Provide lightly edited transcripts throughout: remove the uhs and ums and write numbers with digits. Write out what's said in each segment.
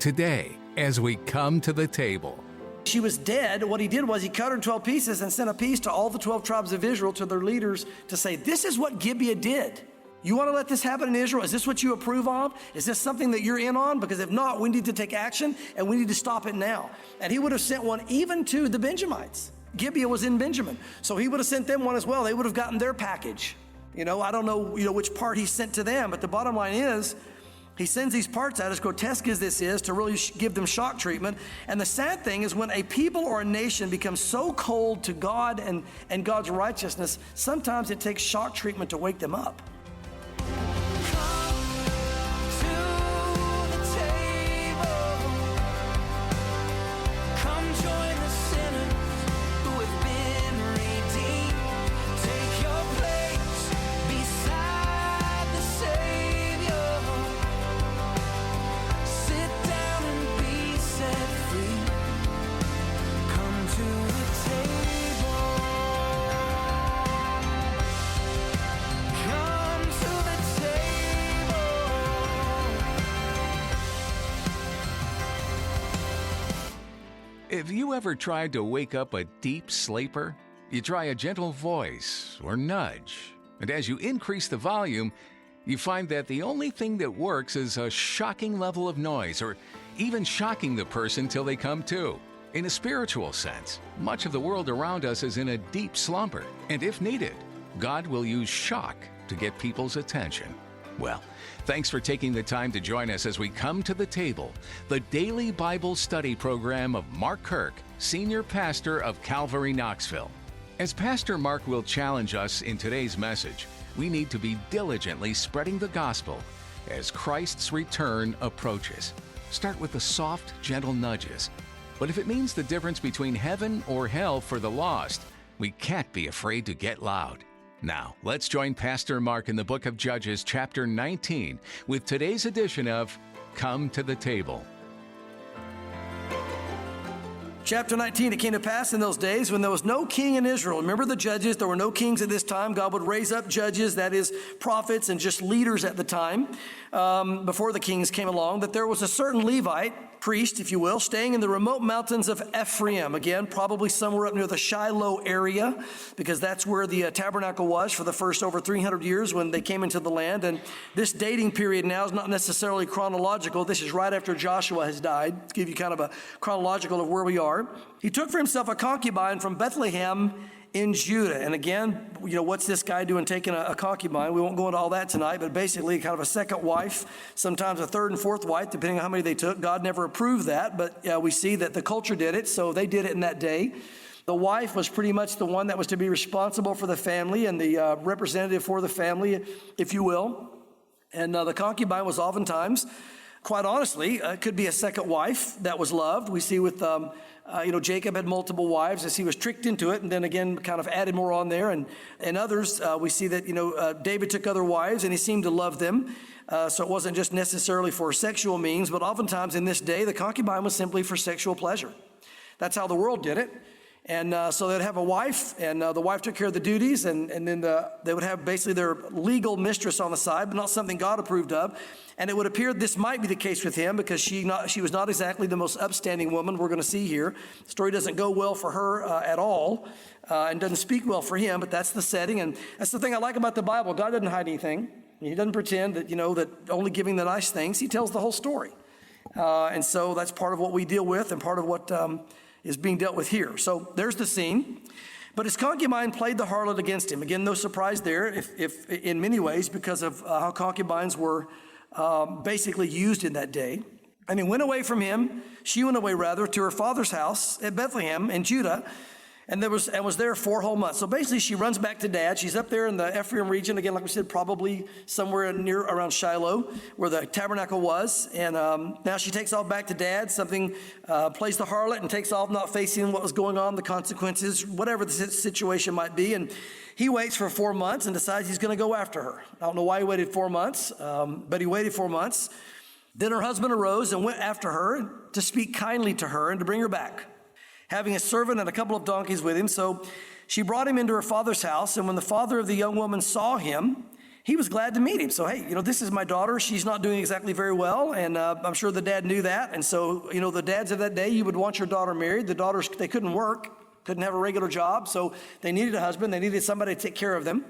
today as we come to the table. She was dead. What he did was he cut her in 12 pieces and sent a piece to all the 12 tribes of Israel, to their leaders, to say, this is what Gibeah did. You want to let this happen in Israel? Is this what you approve of? Is this something that you're in on? Because if not, we need to take action and we need to stop it now. And he would have sent one even to the Benjamites. Gibeah was in Benjamin. So he would have sent them one as well. They would have gotten their package. I don't know, which part he sent to them, but the bottom line is, he sends these parts out, as grotesque as this is, to really give them shock treatment. And the sad thing is when a people or a nation becomes so cold to God and God's righteousness, sometimes it takes shock treatment to wake them up. Have you ever tried to wake up a deep sleeper? You try a gentle voice or nudge, and as you increase the volume, you find that the only thing that works is a shocking level of noise, or even shocking the person till they come to. In a spiritual sense, much of the world around us is in a deep slumber, and if needed, God will use shock to get people's attention. Well, thanks for taking the time to join us as we come to the table, the daily Bible study program of Mark Kirk, Senior Pastor of Calvary, Knoxville. As Pastor Mark will challenge us in today's message, we need to be diligently spreading the gospel as Christ's return approaches. Start with the soft, gentle nudges. But if it means the difference between heaven or hell for the lost, we can't be afraid to get loud. Now, let's join Pastor Mark in the book of Judges, chapter 19, with today's edition of Come to the Table. Chapter 19, it came to pass in those days when there was no king in Israel. Remember the judges, there were no kings at this time. God would raise up judges, that is prophets and just leaders at the time, before the kings came along, that there was a certain Levite, priest, if you will, staying in the remote mountains of Ephraim. Again, probably somewhere up near the Shiloh area, because that's where the tabernacle was for the first over 300 years when they came into the land. And this dating period now is not necessarily chronological. This is right after Joshua has died, to give you kind of a chronological of where we are. He took for himself a concubine from Bethlehem in Judah. And again, what's this guy doing taking a concubine? We won't go into all that tonight, but basically kind of a second wife, sometimes a third and fourth wife, depending on how many they took. God never approved that, but we see that the culture did it, so they did it in that day. The wife was pretty much the one that was to be responsible for the family and the representative for the family, if you will. And the concubine was oftentimes, quite honestly, could be a second wife that was loved. We see with Jacob had multiple wives as he was tricked into it, and then again kind of added more on there. And others, we see that, David took other wives and he seemed to love them. So it wasn't just necessarily for sexual means, but oftentimes in this day, the concubine was simply for sexual pleasure. That's how the world did it. And so they'd have a wife, and the wife took care of the duties, and then they would have basically their legal mistress on the side, but not something God approved of. And it would appear this might be the case with him, because she was not exactly the most upstanding woman we're going to see here. The story doesn't go well for her at all, and doesn't speak well for him, but that's the setting. And that's the thing I like about the Bible. God doesn't hide anything. He doesn't pretend that, that only giving the nice things. He tells the whole story. And so that's part of what we deal with and part of what is being dealt with here. So there's the scene. But his concubine played the harlot against him. Again, no surprise there, if in many ways, because of how concubines were basically used in that day. And he went away from him, she went away rather, to her father's house at Bethlehem in Judah, and was there 4 whole months. So basically she runs back to dad. She's up there in the Ephraim region, again, like we said, probably somewhere near around Shiloh, where the tabernacle was. And now she takes off back to dad, plays the harlot and takes off, not facing what was going on, the consequences, whatever the situation might be. And he waits for 4 months and decides he's going to go after her. I don't know why he waited 4 months, but he waited 4 months. Then her husband arose and went after her to speak kindly to her and to bring her back, having a servant and a couple of donkeys with him. So she brought him into her father's house, and when the father of the young woman saw him, he was glad to meet him. So, hey, this is my daughter. She's not doing exactly very well, and I'm sure the dad knew that. And so, the dads of that day, you would want your daughter married. The daughters, they couldn't work, couldn't have a regular job, so they needed a husband. They needed somebody to take care of them.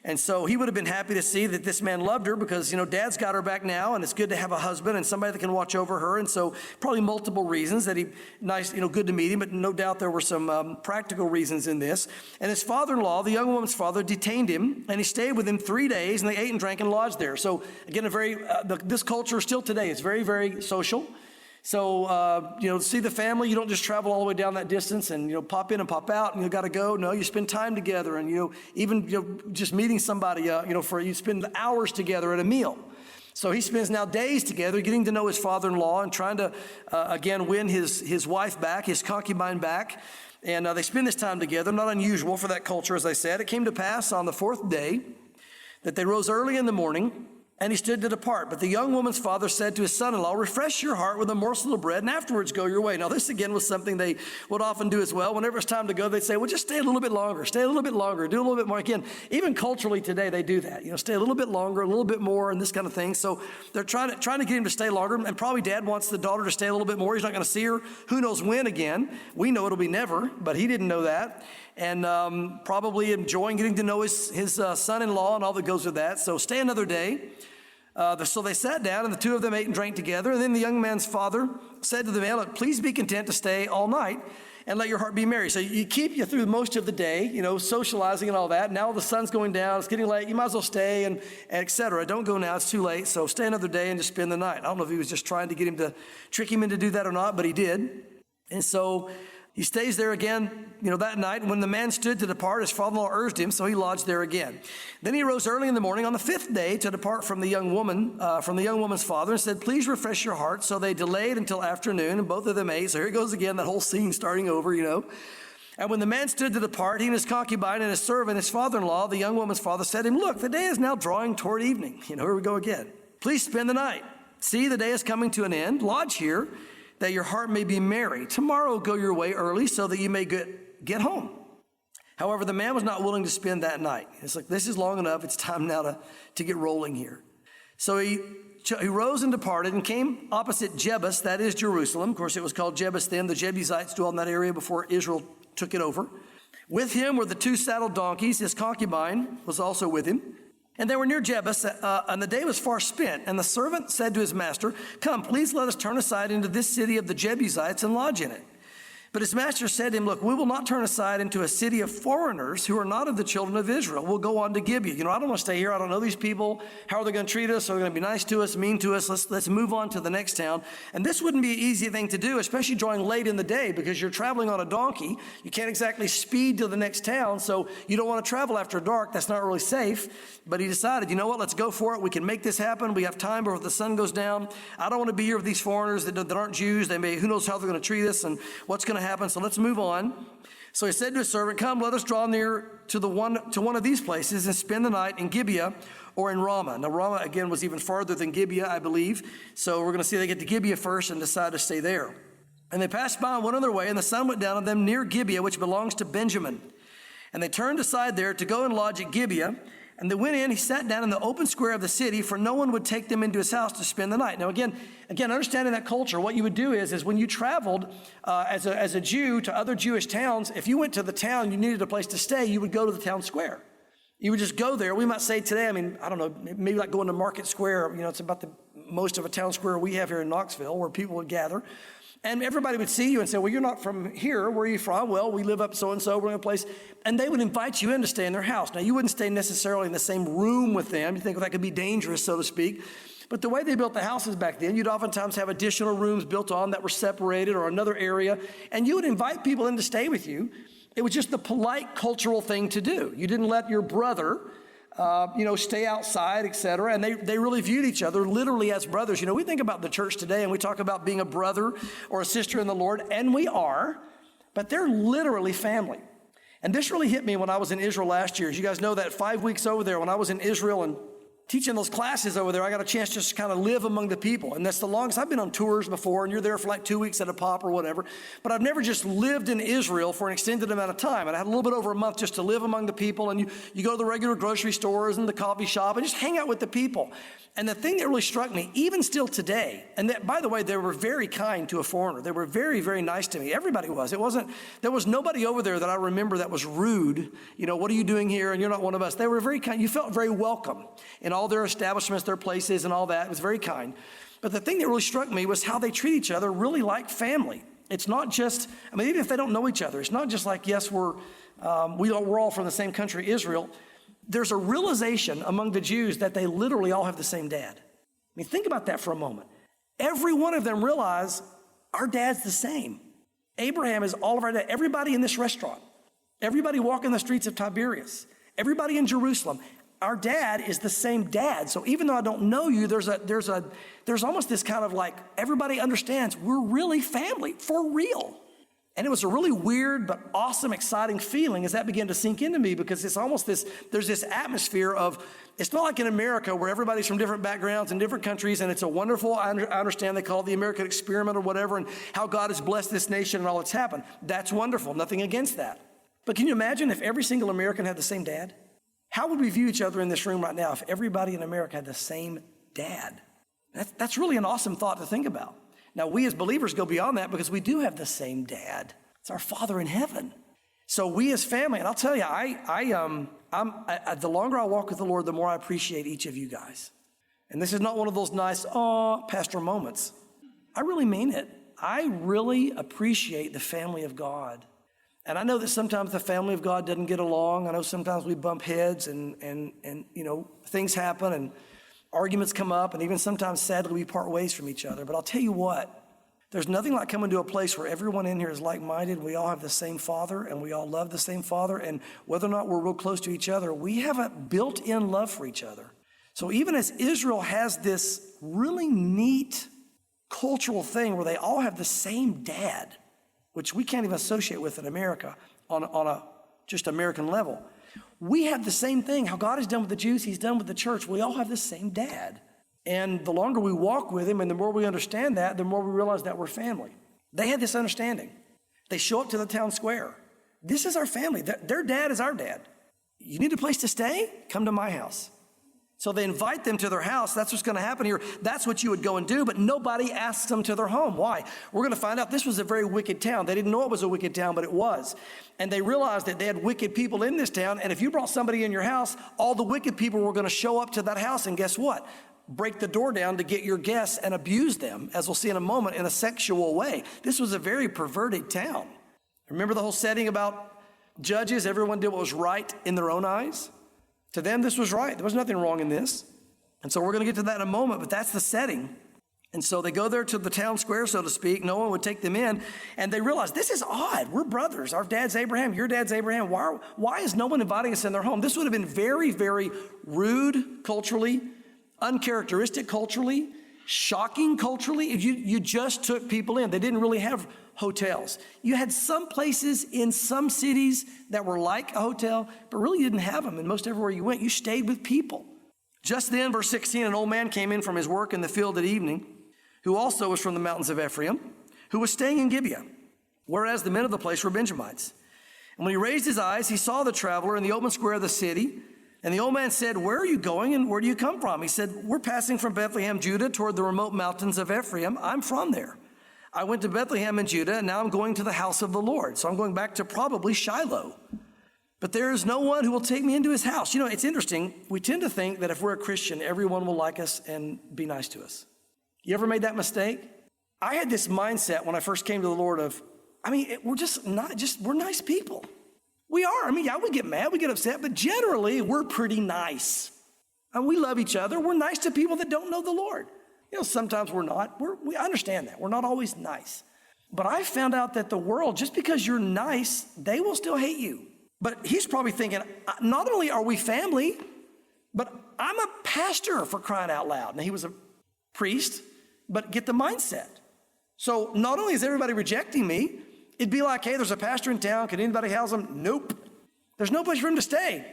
And so he would have been happy to see that this man loved her because, dad's got her back now, and it's good to have a husband and somebody that can watch over her. And so probably multiple reasons that good to meet him, but no doubt there were some practical reasons in this. And his father-in-law, the young woman's father, detained him, and he stayed with him 3 days, and they ate and drank and lodged there. So again, this culture still today is very, very social. So, to see the family, you don't just travel all the way down that distance and, pop in and pop out and you got to go. No, you spend time together and, even, just meeting somebody, you spend hours together at a meal. So he spends now days together getting to know his father-in-law and trying to, again, win his wife back, his concubine back. And they spend this time together, not unusual for that culture, as I said. It came to pass on the 4th day that they rose early in the morning, and he stood to depart. But the young woman's father said to his son-in-law, refresh your heart with a morsel of bread, and afterwards go your way. Now, this again was something they would often do as well. Whenever it's time to go, they'd say, well, just stay a little bit longer, do a little bit more. Again, even culturally today, they do that. Stay a little bit longer, a little bit more, and this kind of thing. So they're trying to get him to stay longer, and probably dad wants the daughter to stay a little bit more. He's not going to see her who knows when again. We know it'll be never, but he didn't know that. And probably enjoying getting to know his son-in-law and all that goes with that. So stay another day. So they sat down, and the two of them ate and drank together. And then the young man's father said to the man, look, please be content to stay all night and let your heart be merry. So you keep you through most of the day, socializing and all that. Now the sun's going down. It's getting late. You might as well stay and et cetera. Don't go now. It's too late. So stay another day and just spend the night. I don't know if he was just trying to get him to trick him into do that or not, but he did. And so he stays there again, that night. And when the man stood to depart, his father-in-law urged him, so he lodged there again. Then he rose early in the morning on the 5th day to depart from the young woman's father, and said, please refresh your heart. So they delayed until afternoon, and both of them ate. So here it goes again, that whole scene starting over, And when the man stood to depart, he and his concubine and his servant, his father-in-law, the young woman's father, said to him, look, the day is now drawing toward evening. Here we go again. Please spend the night. See, the day is coming to an end. Lodge here, that your heart may be merry. Tomorrow go your way early so that you may get home. However, the man was not willing to spend that night. It's like, this is long enough. It's time now to get rolling here. So he rose and departed and came opposite Jebus, that is Jerusalem. Of course, it was called Jebus then. The Jebusites dwelled in that area before Israel took it over. With him were the 2 saddled donkeys. His concubine was also with him. And they were near Jebus, and the day was far spent. And the servant said to his master, come, please let us turn aside into this city of the Jebusites and lodge in it. But his master said to him, look, we will not turn aside into a city of foreigners who are not of the children of Israel. We'll go on to Gibeah. I don't want to stay here. I don't know these people. How are they going to treat us? Are they going to be nice to us, mean to us? Let's move on to the next town. And this wouldn't be an easy thing to do, especially drawing late in the day, because you're traveling on a donkey. You can't exactly speed to the next town, so you don't want to travel after dark. That's not really safe. But he decided, you know what, let's go for it. We can make this happen. We have time before the sun goes down. I don't want to be here with these foreigners that aren't Jews. Who knows how they're going to treat us and what's going to happen. So let's move on. So he said to his servant, come, let us draw near to one of these places and spend the night in Gibeah or in Ramah. Now, Ramah, again, was even farther than Gibeah, I believe. So we're going to see they get to Gibeah first and decide to stay there. And they passed by and went on their way, and the sun went down on them near Gibeah, which belongs to Benjamin. And they turned aside there to go and lodge at Gibeah. And they went in, he sat down in the open square of the city, for no one would take them into his house to spend the night. Now, again, understanding that culture, what you would do is when you traveled as a Jew to other Jewish towns, if you went to the town, you needed a place to stay, you would go to the town square. You would just go there. We might say today, I don't know, maybe like going to Market Square. It's about the most of a town square we have here in Knoxville, where people would gather. And everybody would see you and say, well, you're not from here. Where are you from? Well, we live up so-and-so. We're in a place. And they would invite you in to stay in their house. Now, you wouldn't stay necessarily in the same room with them. You think, well, that could be dangerous, so to speak. But the way they built the houses back then, you'd oftentimes have additional rooms built on that were separated, or another area. And you would invite people in to stay with you. It was just the polite cultural thing to do. You didn't let your brother stay outside, et cetera. And they really viewed each other literally as brothers. We think about the church today and we talk about being a brother or a sister in the Lord, and we are, but they're literally family. And this really hit me when I was in Israel last year. As you guys know, that 5 weeks over there when I was in Israel, and teaching those classes over there, I got a chance just to kind of live among the people. And that's the longest. I've been on tours before, and you're there for like 2 weeks at a pop or whatever. But I've never just lived in Israel for an extended amount of time. And I had a little bit over a month just to live among the people. And you go to the regular grocery stores and the coffee shop and just hang out with the people. And the thing that really struck me, even still today, and that, by the way, they were very kind to a foreigner. They were very, very nice to me. Everybody was. There was nobody over there that I remember that was rude. You know, what are you doing here? And you're not one of us. They were very kind. You felt very welcome in all their establishments, their places, and all that. It was very kind. But the thing that really struck me was how they treat each other really like family. It's not just, I mean, even if they don't know each other, it's not just like, yes, we're all from the same country, Israel. There's a realization among the Jews that they literally all have the same dad. I mean, think about that for a moment. Every one of them realize our dad's the same. Abraham is all of our dad. Everybody in this restaurant, everybody walking the streets of Tiberias, everybody in Jerusalem, our dad is the same dad. So even though I don't know you, there's almost this kind of like, everybody understands we're really family, for real. And it was a really weird but awesome, exciting feeling as that began to sink into me, because it's almost there's this atmosphere of, it's not like in America where everybody's from different backgrounds and different countries, and it's a wonderful, I understand they call it the American experiment or whatever, and how God has blessed this nation and all that's happened. That's wonderful, nothing against that. But can you imagine if every single American had the same dad? How would we view each other in this room right now if everybody in America had the same dad? That's really an awesome thought to think about. Now, we as believers go beyond that because we do have the same dad. It's our Father in heaven. So we as family, and I'll tell you, the longer I walk with the Lord, the more I appreciate each of you guys. And this is not one of those nice, pastor moments. I really mean it. I really appreciate the family of God. And I know that sometimes the family of God doesn't get along. I know sometimes we bump heads and you know, things happen and arguments come up, and even sometimes, sadly, we part ways from each other. But I'll tell you what, there's nothing like coming to a place where everyone in here is like-minded. We all have the same Father, and we all love the same Father. And whether or not we're real close to each other, we have a built-in love for each other. So even as Israel has this really neat cultural thing where they all have the same dad, which we can't even associate with in America on a just American level, we have the same thing. How God has done with the Jews, he's done with the church. We all have the same dad. And the longer we walk with him and the more we understand that, the more we realize that we're family. They had this understanding. They show up to the town square. This is our family. Their dad is our dad. You need a place to stay? Come to my house. So they invite them to their house. That's what's going to happen here. That's what you would go and do, but nobody asks them to their home. Why? We're going to find out this was a very wicked town. They didn't know it was a wicked town, but it was. And they realized that they had wicked people in this town, and if you brought somebody in your house, all the wicked people were going to show up to that house, and guess what? Break the door down to get your guests and abuse them, as we'll see in a moment, in a sexual way. This was a very perverted town. Remember the whole setting about judges? Everyone did what was right in their own eyes. To them, this was right. There was nothing wrong in this. And so we're going to get to that in a moment, but that's the setting. And so they go there to the town square, so to speak. No one would take them in. And they realize, this is odd. We're brothers. Our dad's Abraham. Your dad's Abraham. Why is no one inviting us in their home? This would have been very, very rude culturally, uncharacteristic culturally, shocking culturally. If you just took people in. They didn't really have hotels. You had some places in some cities that were like a hotel, but really didn't have them. And most everywhere you went, you stayed with people. Just then, verse 16, an old man came in from his work in the field at evening, who also was from the mountains of Ephraim, who was staying in Gibeah, whereas the men of the place were Benjamites. And when he raised his eyes, he saw the traveler in the open square of the city. And the old man said, "Where are you going and where do you come from?" He said, "We're passing from Bethlehem, Judah, toward the remote mountains of Ephraim. I'm from there. I went to Bethlehem in Judah, and now I'm going to the house of the Lord." So I'm going back to probably Shiloh. "But there is no one who will take me into his house." You know, it's interesting. We tend to think that if we're a Christian, everyone will like us and be nice to us. You ever made that mistake? I had this mindset when I first came to the Lord of, we're nice people. We are. Yeah, we get mad, we get upset, but generally we're pretty nice. And we love each other. We're nice to people that don't know the Lord. You know, sometimes we're not. We understand that. We're not always nice. But I found out that the world, just because you're nice, they will still hate you. But he's probably thinking, not only are we family, but I'm a pastor, for crying out loud. Now, he was a priest, but get the mindset. So not only is everybody rejecting me, it'd be like, hey, there's a pastor in town. Can anybody house him? Nope. There's no place for him to stay.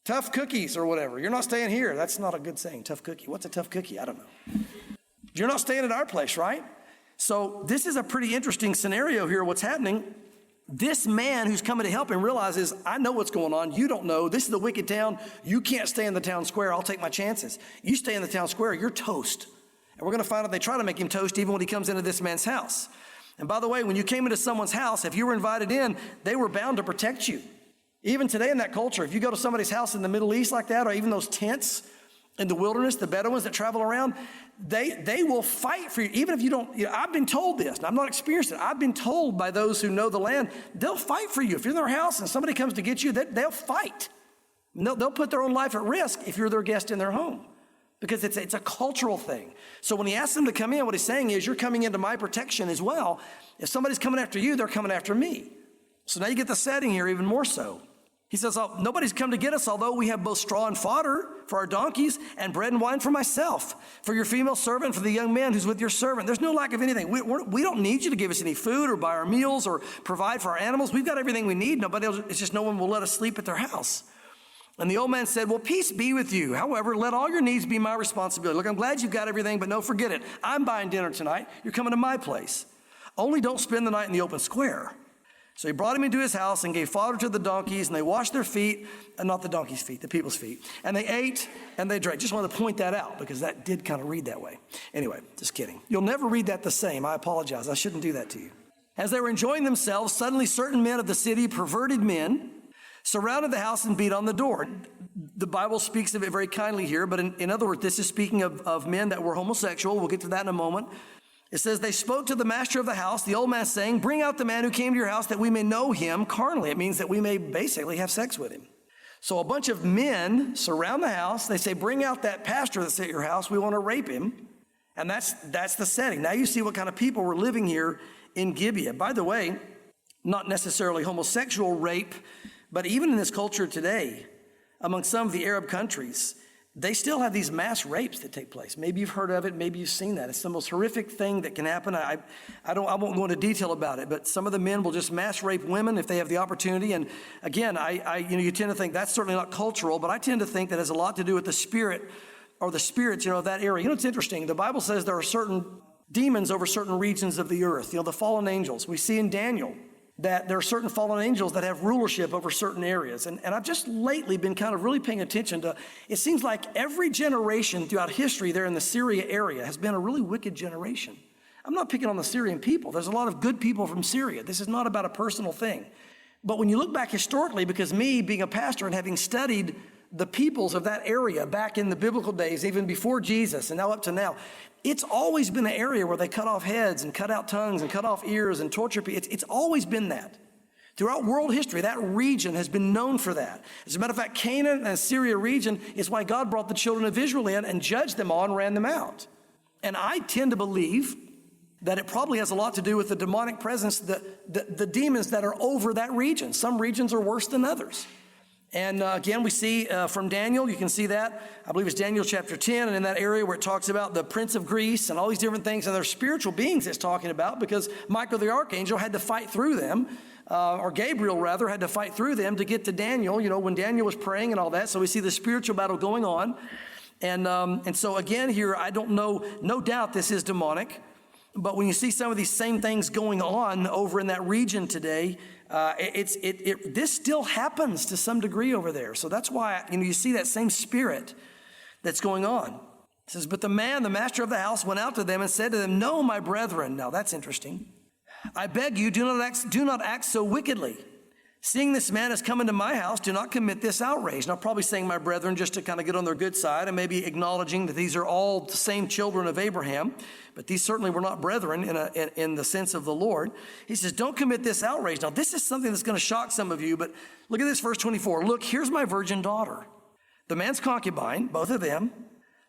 tough cookies or whatever. You're not staying here. That's not a good saying, tough cookie. What's a tough cookie? I don't know. You're not staying at our place, right? So this is a pretty interesting scenario here, what's happening. This man who's coming to help him realizes, I know what's going on. You don't know. This is the wicked town. You can't stay in the town square. I'll take my chances. You stay in the town square, you're toast. And we're going to find out they try to make him toast even when he comes into this man's house. And by the way, when you came into someone's house, if you were invited in, they were bound to protect you. Even today in that culture, if you go to somebody's house in the Middle East like that, or even those tents in the wilderness, the Bedouins that travel around, they will fight for you. Even if you don't, I've been told this, and I'm not experienced it. I've been told by those who know the land, they'll fight for you. If you're in their house and somebody comes to get you, they'll fight. They'll put their own life at risk if you're their guest in their home, because it's a cultural thing. So when he asks them to come in, what he's saying is, you're coming into my protection as well. If somebody's coming after you, they're coming after me. So now you get the setting here even more so. He says, oh, nobody's come to get us, although we have both straw and fodder for our donkeys and bread and wine for myself, for your female servant, for the young man who's with your servant. There's no lack of anything. We don't need you to give us any food or buy our meals or provide for our animals. We've got everything we need. Nobody else, it's just no one will let us sleep at their house. And the old man said, well, peace be with you. However, let all your needs be my responsibility. Look, I'm glad you've got everything, but no, forget it. I'm buying dinner tonight. You're coming to my place. Only don't spend the night in the open square. So he brought him into his house and gave fodder to the donkeys, and they washed their feet, and not the donkeys' feet, the people's feet. And they ate and they drank. Just wanted to point that out because that did kind of read that way. Anyway, just kidding. You'll never read that the same. I apologize. I shouldn't do that to you. As they were enjoying themselves, suddenly certain men of the city, perverted men, surrounded the house and beat on the door. The Bible speaks of it very kindly here, but in other words, this is speaking of men that were homosexual. We'll get to that in a moment. It says, they spoke to the master of the house, the old man, saying, bring out the man who came to your house that we may know him carnally. It means that we may basically have sex with him. So a bunch of men surround the house. They say, bring out that pastor that's at your house. We want to rape him. And that's the setting. Now you see what kind of people were living here in Gibeah. By the way, not necessarily homosexual rape, but even in this culture today, among some of the Arab countries, they still have these mass rapes that take place. Maybe you've heard of it. Maybe you've seen that. It's the most horrific thing that can happen. I won't go into detail about it, but some of the men will just mass rape women if they have the opportunity. And again, you tend to think that's certainly not cultural, but I tend to think that has a lot to do with the spirit or the spirits, of that area. It's interesting. The Bible says there are certain demons over certain regions of the earth. The fallen angels. We see in Daniel that there are certain fallen angels that have rulership over certain areas. And I've just lately been kind of really paying attention to, it seems like every generation throughout history there in the Syria area has been a really wicked generation. I'm not picking on the Syrian people. There's a lot of good people from Syria. This is not about a personal thing. But when you look back historically, because me being a pastor and having studied the peoples of that area back in the biblical days, even before Jesus and now up to now, it's always been an area where they cut off heads and cut out tongues and cut off ears and torture people. It's always been that. Throughout world history, that region has been known for that. As a matter of fact, Canaan and Syria region is why God brought the children of Israel in and judged them all and ran them out. And I tend to believe that it probably has a lot to do with the demonic presence, the demons that are over that region. Some regions are worse than others. And again, we see from Daniel, you can see that. I believe it's Daniel chapter 10, and in that area where it talks about the prince of Greece and all these different things, and they're spiritual beings it's talking about, because Michael the archangel had to fight through them, or Gabriel rather, had to fight through them to get to Daniel, when Daniel was praying and all that. So we see the spiritual battle going on. And so again here, I don't know, no doubt this is demonic. But when you see some of these same things going on over in that region today, this still happens to some degree over there. So that's why you see that same spirit that's going on. It says, but the man, the master of the house, went out to them and said to them, no, my brethren. Now that's interesting. I beg you, do not act so wickedly. Seeing this man has come into my house, do not commit this outrage. Now, probably saying my brethren just to kind of get on their good side and maybe acknowledging that these are all the same children of Abraham, but these certainly were not brethren in the sense of the Lord. He says, don't commit this outrage. Now, this is something that's going to shock some of you, but look at this, verse 24. Look, here's my virgin daughter, the man's concubine, both of them.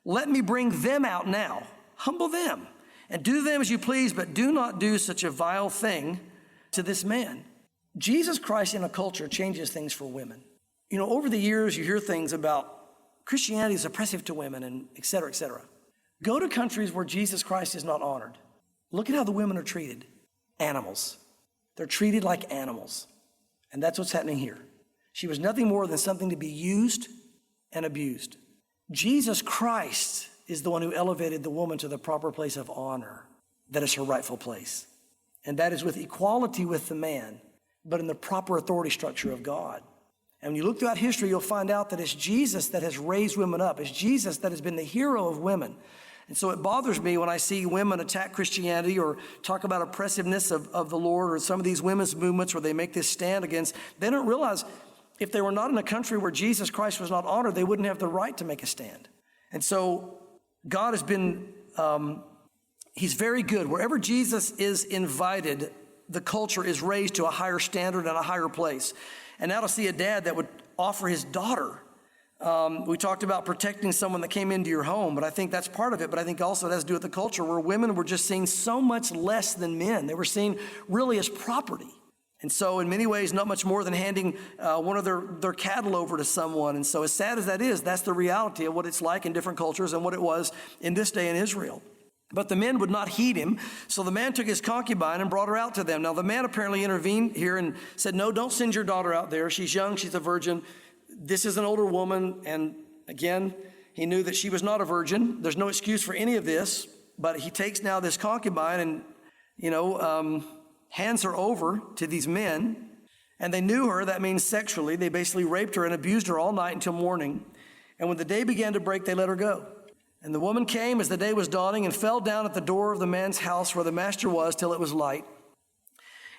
Let me bring them out now. Humble them and do them as you please, but do not do such a vile thing to this man. Jesus Christ in a culture changes things for women. Over the years, you hear things about Christianity is oppressive to women and et cetera, et cetera. Go to countries where Jesus Christ is not honored. Look at how the women are treated. Animals. They're treated like animals. And that's what's happening here. She was nothing more than something to be used and abused. Jesus Christ is the one who elevated the woman to the proper place of honor. That is her rightful place. And that is with equality with the man, but in the proper authority structure of God. And when you look throughout history, you'll find out that it's Jesus that has raised women up. It's Jesus that has been the hero of women. And so it bothers me when I see women attack Christianity or talk about oppressiveness of the Lord, or some of these women's movements where they make this stand against. They don't realize if they were not in a country where Jesus Christ was not honored, they wouldn't have the right to make a stand. And so God has been, he's very good. Wherever Jesus is invited, the culture is raised to a higher standard and a higher place. And now to see a dad that would offer his daughter. We talked about protecting someone that came into your home, but I think that's part of it. But I think also it has to do with the culture where women were just seen so much less than men. They were seen really as property. And so in many ways, not much more than handing one of their cattle over to someone. And so as sad as that is, that's the reality of what it's like in different cultures and what it was in this day in Israel. But the men would not heed him. So the man took his concubine and brought her out to them. Now the man apparently intervened here and said, no, don't send your daughter out there. She's young, she's a virgin. This is an older woman. And again, he knew that she was not a virgin. There's no excuse for any of this. But he takes now this concubine and, hands her over to these men. And they knew her, that means sexually. They basically raped her and abused her all night until morning. And when the day began to break, they let her go. And the woman came as the day was dawning and fell down at the door of the man's house where the master was till it was light.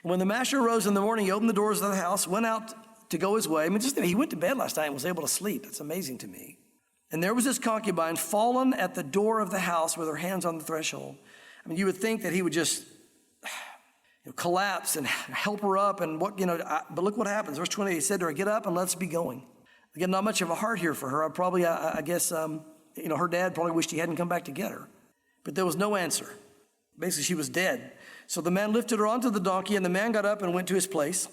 And when the master arose in the morning, he opened the doors of the house, went out to go his way. I mean, he went to bed last night and was able to sleep. That's amazing to me. And there was this concubine fallen at the door of the house with her hands on the threshold. I mean, you would think that he would just collapse and help her up. And but look what happens. Verse 20, he said to her, get up and let's be going. Again, not much of a heart here for her. I guess, her dad probably wished he hadn't come back to get her. But there was no answer. Basically, she was dead. So the man lifted her onto the donkey, and the man got up and went to his place.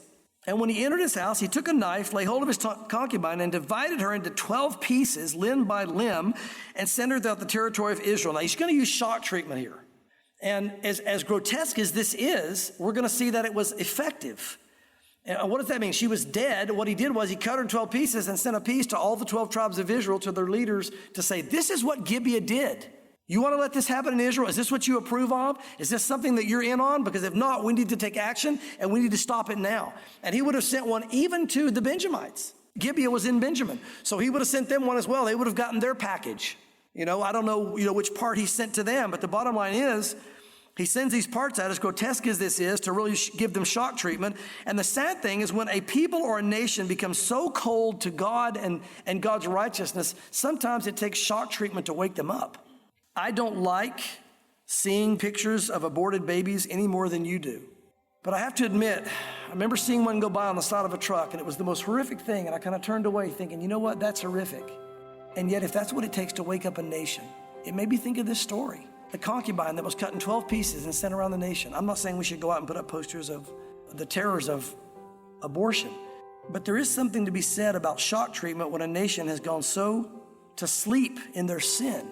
And when he entered his house, he took a knife, laid hold of his concubine, and divided her into 12 pieces, limb by limb, and sent her throughout the territory of Israel. Now, he's going to use shock treatment here. And as grotesque as this is, we're going to see that it was effective. And what does that mean? She was dead. What he did was he cut her in 12 pieces and sent a piece to all the 12 tribes of Israel, to their leaders, to say, this is what Gibeah did. You want to let this happen in Israel? Is this what you approve of? Is this something that you're in on? Because if not, we need to take action and we need to stop it now. And he would have sent one even to the Benjamites. Gibeah was in Benjamin. So he would have sent them one as well. They would have gotten their package. I don't know, which part he sent to them, but the bottom line is, he sends these parts out, as grotesque as this is, to really give them shock treatment. And the sad thing is when a people or a nation becomes so cold to God and God's righteousness, sometimes it takes shock treatment to wake them up. I don't like seeing pictures of aborted babies any more than you do. But I have to admit, I remember seeing one go by on the side of a truck, and it was the most horrific thing. And I kind of turned away thinking, you know what, that's horrific. And yet, if that's what it takes to wake up a nation, it made me think of this story. The concubine that was cut in 12 pieces and sent around the nation. I'm not saying we should go out and put up posters of the terrors of abortion, but there is something to be said about shock treatment when a nation has gone so to sleep in their sin.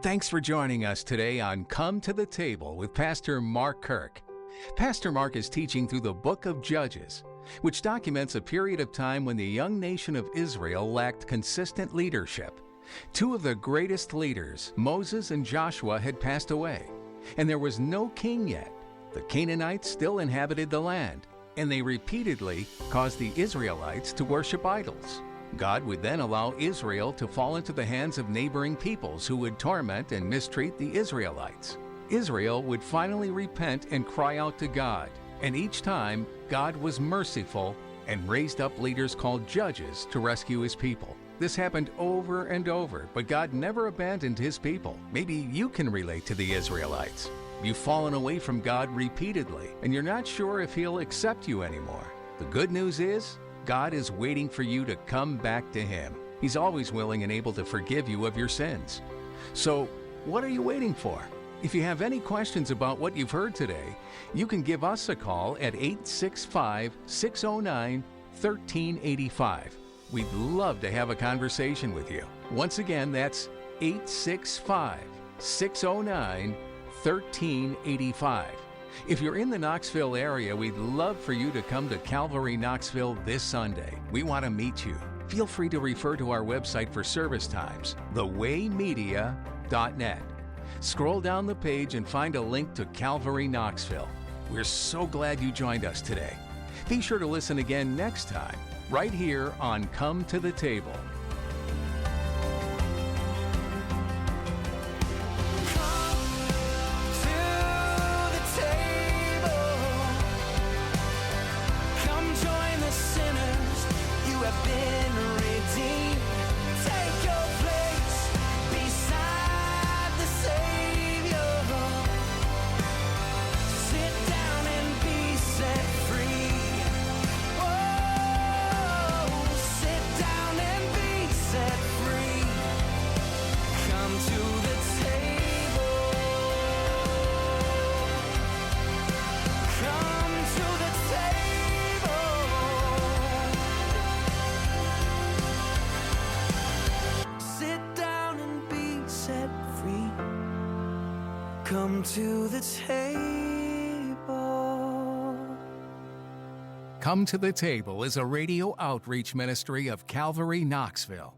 Thanks for joining us today on Come to the Table with Pastor Mark Kirk. Pastor Mark is teaching through the book of Judges, which documents a period of time when the young nation of Israel lacked consistent leadership. Two of the greatest leaders, Moses and Joshua, had passed away, and there was no king yet. The Canaanites still inhabited the land, and they repeatedly caused the Israelites to worship idols. God would then allow Israel to fall into the hands of neighboring peoples who would torment and mistreat the Israelites. Israel would finally repent and cry out to God, and each time, God was merciful and raised up leaders called judges to rescue his people. This happened over and over, but God never abandoned his people. Maybe you can relate to the Israelites. You've fallen away from God repeatedly, and you're not sure if he'll accept you anymore. The good news is, God is waiting for you to come back to him. He's always willing and able to forgive you of your sins. So, what are you waiting for? If you have any questions about what you've heard today, you can give us a call at 865-609-1385. We'd love to have a conversation with you. Once again, that's 865-609-1385. If you're in the Knoxville area, we'd love for you to come to Calvary Knoxville this Sunday. We want to meet you. Feel free to refer to our website for service times, thewaymedia.net. Scroll down the page and find a link to Calvary Knoxville. We're so glad you joined us today. Be sure to listen again next time, right here on Come to the Table. Come to the table. Come to the Table is a radio outreach ministry of Calvary Knoxville.